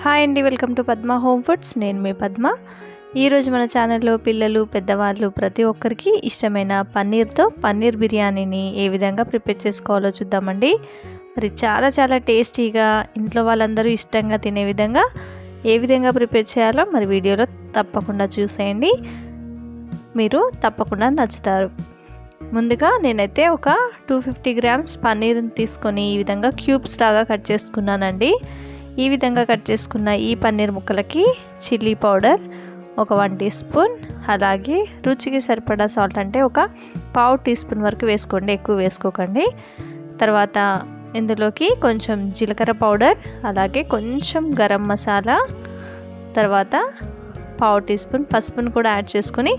Hi అండి, welcome to Padma home foods. నేను మీ పద్మ. ఈరోజు మన ఛానల్లో పిల్లలు పెద్దవాళ్ళు ప్రతి ఒక్కరికి ఇష్టమైన పన్నీర్తో పన్నీర్ బిర్యానీని ఏ విధంగా ప్రిపేర్ చేసుకోవాలో చూద్దామండి. మరి చాలా టేస్టీగా ఇంట్లో వాళ్ళందరూ ఇష్టంగా తినే విధంగా ఏ విధంగా ప్రిపేర్ చేయాలో మరి వీడియోలో తప్పకుండా చూసేయండి, మీరు తప్పకుండా నచ్చుతారు. ముందుగా నేనైతే ఒక 250 గ్రామ్స్ పన్నీర్ని తీసుకొని ఈ విధంగా క్యూబ్స్ లాగా కట్ చేసుకున్నానండి. ఈ విధంగా కట్ చేసుకున్న ఈ పన్నీర్ ముక్కలకి చిల్లీ పౌడర్ ఒక 1 టీ స్పూన్, అలాగే రుచికి సరిపడా సాల్ట్ అంటే ఒక 1/2 టీ స్పూన్ వరకు వేసుకోండి, ఎక్కువ వేసుకోకండి. తర్వాత ఇందులోకి కొంచెం జీలకర్ర పౌడర్, అలాగే కొంచెం గరం మసాలా, తర్వాత 1/2 టీ స్పూన్ పసుపును కూడా యాడ్ చేసుకొని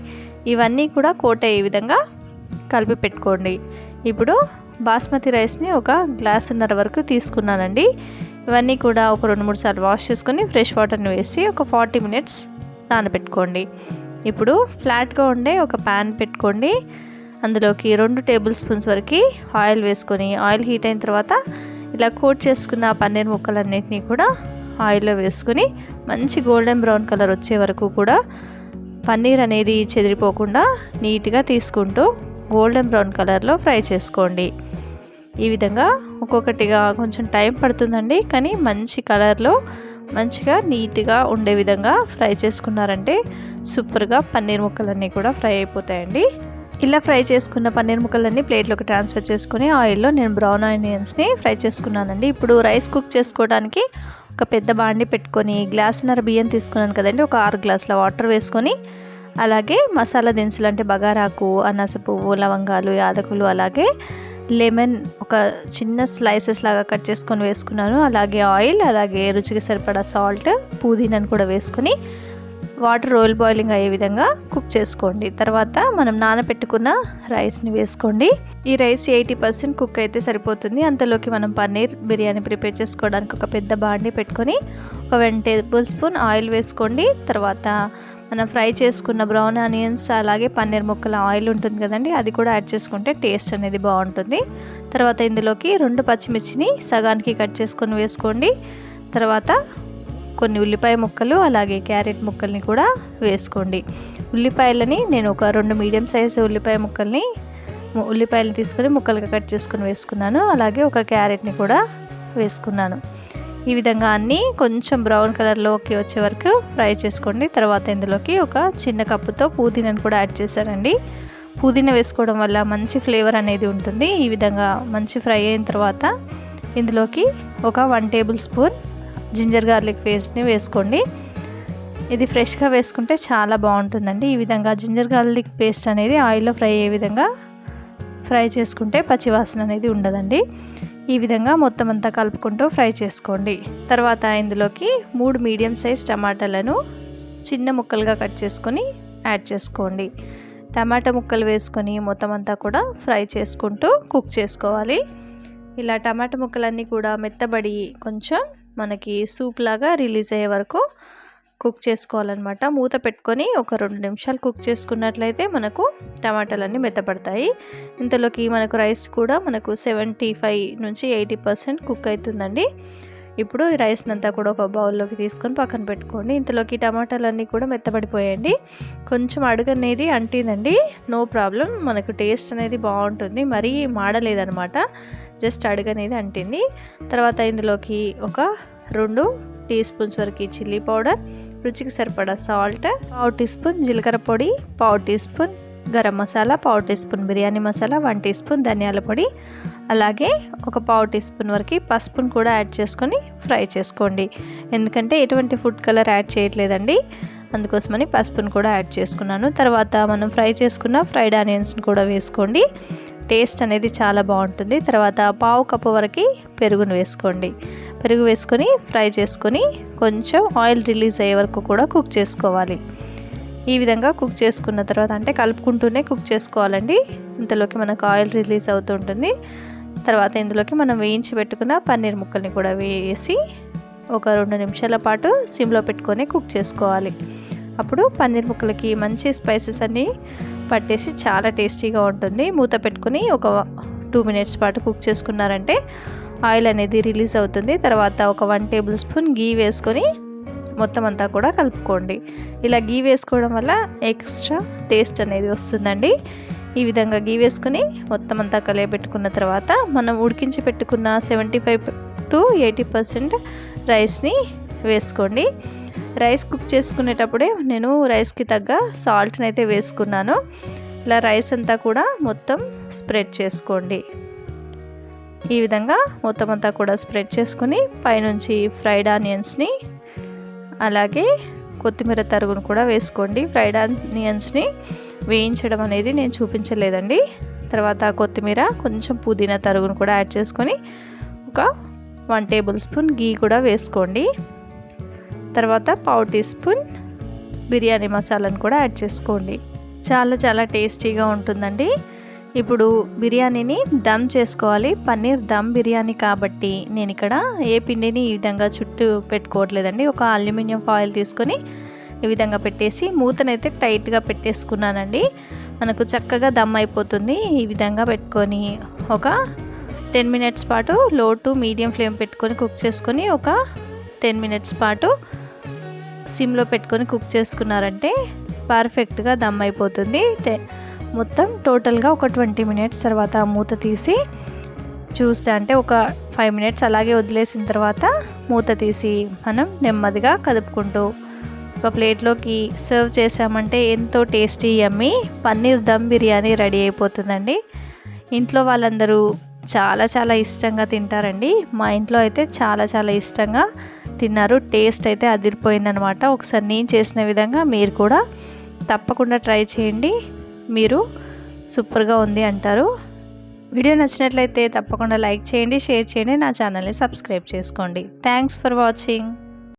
ఇవన్నీ కూడా కోట్ అయ్యే విధంగా కలిపి పెట్టుకోండి. ఇప్పుడు బాస్మతి రైస్ని ఒక గ్లాసున్నర వరకు తీసుకున్నానండి. ఇవన్నీ కూడా ఒక 2-3 సార్లు వాష్ చేసుకొని ఫ్రెష్ వాటర్ని వేసి ఒక 40 మినిట్స్ నానబెట్టుకోండి. ఇప్పుడు ఫ్లాట్గా ఉండే ఒక ప్యాన్ పెట్టుకోండి. అందులోకి 2 టేబుల్ స్పూన్స్ వరకు ఆయిల్ వేసుకొని ఆయిల్ హీట్ అయిన తర్వాత ఇలా కోట్ చేసుకున్న పన్నీర్ ముక్కలన్నిటినీ కూడా ఆయిల్లో వేసుకొని మంచి గోల్డెన్ బ్రౌన్ కలర్ వచ్చే వరకు కూడా పన్నీర్ అనేది చెదిరిపోకుండా నీట్గా తీసుకుంటూ గోల్డెన్ బ్రౌన్ కలర్లో ఫ్రై చేసుకోండి. ఈ విధంగా ఒక్కొక్కటిగా కొంచెం టైం పడుతుందండి, కానీ మంచి కలర్లో మంచిగా నీట్గా ఉండే విధంగా ఫ్రై చేసుకున్నారంటే సూపర్గా పన్నీర్ ముక్కలన్నీ కూడా ఫ్రై అయిపోతాయండి. ఇలా ఫ్రై చేసుకున్న పన్నీర్ ముక్కలన్నీ ప్లేట్లోకి ట్రాన్స్ఫర్ చేసుకుని ఆయిల్లో నేను బ్రౌన్ ఆనియన్స్ని ఫ్రై చేసుకున్నానండి. ఇప్పుడు రైస్ కుక్ చేసుకోవడానికి ఒక పెద్ద బాండి పెట్టుకొని గ్లాసున్నర బియ్యం తీసుకున్నాను కదండి, ఒక 6 గ్లాసుల వాటర్ వేసుకొని అలాగే మసాలా దినుసులు అంటే బగారాకు, అనాస పువ్వు, లవంగాలు, యాలకులు, అలాగే లెమన్ ఒక చిన్న స్లైసెస్ లాగా కట్ చేసుకొని వేసుకున్నాను. అలాగే ఆయిల్, అలాగే రుచికి సరిపడా సాల్ట్, పుదీనాను కూడా వేసుకొని వాటర్ రోల్ బాయిలింగ్ అయ్యే విధంగా కుక్ చేసుకోండి. తర్వాత మనం నానబెట్టుకున్న రైస్ని వేసుకోండి. ఈ రైస్ 80% కుక్ అయితే సరిపోతుంది. అంతలోకి మనం పన్నీర్ బిర్యానీ ప్రిపేర్ చేసుకోవడానికి ఒక పెద్ద బాండి పెట్టుకొని ఒక 1 టేబుల్ స్పూన్ ఆయిల్ వేసుకోండి. తర్వాత మనం ఫ్రై చేసుకున్న బ్రౌన్ ఆనియన్స్, అలాగే పన్నీర్ ముక్కల ఆయిల్ ఉంటుంది కదండి, అది కూడా యాడ్ చేసుకుంటే టేస్ట్ అనేది బాగుంటుంది. తర్వాత ఇందులోకి 2 పచ్చిమిర్చిని సగానికి కట్ చేసుకొని వేసుకోండి. తర్వాత కొన్ని ఉల్లిపాయ ముక్కలు, అలాగే క్యారెట్ ముక్కల్ని కూడా వేసుకోండి. ఉల్లిపాయలని నేను ఒక 2 మీడియం సైజు ఉల్లిపాయలు తీసుకొని ముక్కలుగా కట్ చేసుకొని వేసుకున్నాను. అలాగే ఒక క్యారెట్ని కూడా వేసుకున్నాను. ఈ విధంగా అన్నీ కొంచెం బ్రౌన్ కలర్లోకి వచ్చే వరకు ఫ్రై చేసుకోండి. తర్వాత ఇందులోకి ఒక చిన్న కప్పుతో పుదీనాను కూడా యాడ్ చేశానండి. పుదీనా వేసుకోవడం వల్ల మంచి ఫ్లేవర్ అనేది ఉంటుంది. ఈ విధంగా మంచి ఫ్రై అయిన తర్వాత ఇందులోకి ఒక 1 టేబుల్ స్పూన్ జింజర్ గార్లిక్ పేస్ట్ని వేసుకోండి. ఇది ఫ్రెష్గా వేసుకుంటే చాలా బాగుంటుందండి. ఈ విధంగా జింజర్ గార్లిక్ పేస్ట్ అనేది ఆయిల్లో ఫ్రై అయ్యే విధంగా ఫ్రై చేసుకుంటే పచ్చివాసన అనేది ఉండదండి. ఈ విధంగా మొత్తం అంతా కలుపుకుంటూ ఫ్రై చేసుకోండి. తర్వాత ఇందులోకి 3 మీడియం సైజ్ టమాటాలను చిన్న ముక్కలుగా కట్ చేసుకొని యాడ్ చేసుకోండి. టమాటా ముక్కలు వేసుకొని మొత్తం అంతా కూడా ఫ్రై చేసుకుంటూ కుక్ చేసుకోవాలి. ఇలా టమాటా ముక్కలన్నీ కూడా మెత్తబడి కొంచెం మనకి సూప్ లాగా రిలీజ్ అయ్యే వరకు కుక్ చేసుకోవాలన్నమాట. మూత పెట్టుకొని ఒక 2 నిమిషాలు కుక్ చేసుకున్నట్లయితే మనకు టమాటాలన్నీ మెత్తపడతాయి. ఇంతలోకి మనకు రైస్ కూడా మనకు 75 నుంచి 80% కుక్ అవుతుందండి. ఇప్పుడు ఈ రైస్ని అంతా కూడా ఒక బౌల్లోకి తీసుకొని పక్కన పెట్టుకోండి. ఇంతలోకి టమాటాలన్నీ కూడా మెత్తబడిపోయాయండి. కొంచెం అడుగు అనేది అంటిందండి, నో ప్రాబ్లం, మనకు టేస్ట్ అనేది బాగుంటుంది. మరీ మాడలేదనమాట, జస్ట్ అడుగు అనేది అంటింది. తర్వాత ఇందులోకి ఒక 2 టీ స్పూన్స్ వరకు చిల్లీ పౌడర్, రుచికి సరిపడా సాల్ట్, 1/2 టీ స్పూన్ జీలకర్ర పొడి, 1/2 teaspoon garam masala, 1/2 teaspoon biryani masala, 1 teaspoon ధనియాల పొడి, అలాగే ఒక 1/2 టీ స్పూన్ వరకు పసుపును కూడా యాడ్ చేసుకొని ఫ్రై చేసుకోండి. ఎందుకంటే ఎటువంటి ఫుడ్ కలర్ యాడ్ చేయట్లేదండి, అందుకోసమని పసుపును కూడా యాడ్ చేసుకున్నాను. తర్వాత మనం ఫ్రై చేసుకున్న ఫ్రైడ్ ఆనియన్స్ని కూడా వేసుకోండి, టేస్ట్ అనేది చాలా బాగుంటుంది. తర్వాత 1/2 కప్పు వరకు పెరుగును వేసుకోండి. పెరుగు వేసుకొని ఫ్రై చేసుకొని కొంచెం ఆయిల్ రిలీజ్ అయ్యే వరకు కూడా కుక్ చేసుకోవాలి. ఈ విధంగా కుక్ చేసుకున్న తర్వాత అంటే కలుపుకుంటూనే కుక్ చేసుకోవాలండి, ఇంతలోకి మనకు ఆయిల్ రిలీజ్ అవుతుంటుంది. తర్వాత ఇందులోకి మనం వేయించి పెట్టుకున్న పన్నీర్ ముక్కల్ని కూడా వేసి ఒక 2 నిమిషాల పాటు సిమ్లో పెట్టుకొని కుక్ చేసుకోవాలి. అప్పుడు పన్నీర్ ముక్కలకి మంచి స్పైసెస్ అన్నీ పట్టేసి చాలా టేస్టీగా ఉంటుంది. మూత పెట్టుకుని ఒక 2 మినిట్స్ పాటు కుక్ చేసుకున్నారంటే ఆయిల్ అనేది రిలీజ్ అవుతుంది. తర్వాత ఒక 1 టేబుల్ స్పూన్ గీ వేసుకొని మొత్తం అంతా కూడా కలుపుకోండి. ఇలా గీ వేసుకోవడం వల్ల ఎక్స్ట్రా టేస్ట్ అనేది వస్తుందండి. ఈ విధంగా గీ వేసుకుని మొత్తం అంతా కలియబెట్టుకున్న తర్వాత మనం ఉడికించి పెట్టుకున్న 75 to 80% రైస్ని వేసుకోండి. రైస్ కుక్ చేసుకునేటప్పుడే నేను రైస్కి తగ్గ సాల్ట్ని అయితే వేసుకున్నాను. ఇలా రైస్ అంతా కూడా మొత్తం స్ప్రెడ్ చేసుకోండి. ఈ విధంగా మొత్తం అంతా కూడా స్ప్రెడ్ చేసుకుని పైనుంచి ఫ్రైడ్ ఆనియన్స్ని అలాగే కొత్తిమీర తరుగును కూడా వేసుకోండి. ఫ్రైడ్ ఆనియన్స్ని వేయించడం అనేది నేను చూపించలేదండి. తర్వాత కొత్తిమీర, కొంచెం పుదీనా తరుగును కూడా యాడ్ చేసుకొని ఒక 1 టేబుల్ స్పూన్ గీ కూడా వేసుకోండి. తర్వాత 1/2 టీ స్పూన్ బిర్యానీ మసాలాను కూడా యాడ్ చేసుకోండి. చాలా టేస్టీగా ఉంటుందండి. ఇప్పుడు బిర్యానీని దమ్ చేసుకోవాలి. పన్నీర్ దమ్ బిర్యానీ కాబట్టి నేను ఇక్కడ ఏ పిండిని ఈ విధంగా చుట్టూ పెట్టుకోవట్లేదండి. ఒక అల్యూమినియం ఫాయిల్ తీసుకొని ఈ విధంగా పెట్టేసి మూతనైతే టైట్గా పెట్టేసుకున్నానండి. మనకు చక్కగా దమ్ అయిపోతుంది. ఈ విధంగా పెట్టుకొని ఒక 10 మినిట్స్ పాటు లో టు మీడియం ఫ్లేమ్ పెట్టుకొని కుక్ చేసుకొని ఒక 10 మినిట్స్ పాటు సిమ్లో పెట్టుకొని కుక్ చేసుకున్నారంటే పర్ఫెక్ట్గా దమ్ అయిపోతుంది. మొత్తం టోటల్గా ఒక 20 మినిట్స్ తర్వాత మూత తీసి చూస్తే అంటే ఒక 5 మినిట్స్ అలాగే వదిలేసిన తర్వాత మూత తీసి మనం నెమ్మదిగా కదుపుకుంటూ ఒక ప్లేట్లోకి సర్వ్ చేసామంటే ఎంతో tasty yummy paneer dum biryani ready అయిపోతుందండి. ఇంట్లో వాళ్ళందరూ చాలా ఇష్టంగా తింటారండి. మా ఇంట్లో అయితే చాలా ఇష్టంగా తిన్నారు. టేస్ట్ అయితే అదిరిపోయిందనమాట. ఒకసారి నేను చేసిన విధంగా మీరు కూడా తప్పకుండా ట్రై చేయండి. మీరు సూపర్గా ఉంది అంటారు. వీడియో నచ్చినట్లయితే తప్పకుండా లైక్ చేయండి, షేర్ చేయండి, నా ఛానల్ని సబ్స్క్రైబ్ చేసుకోండి. Thanks for watching.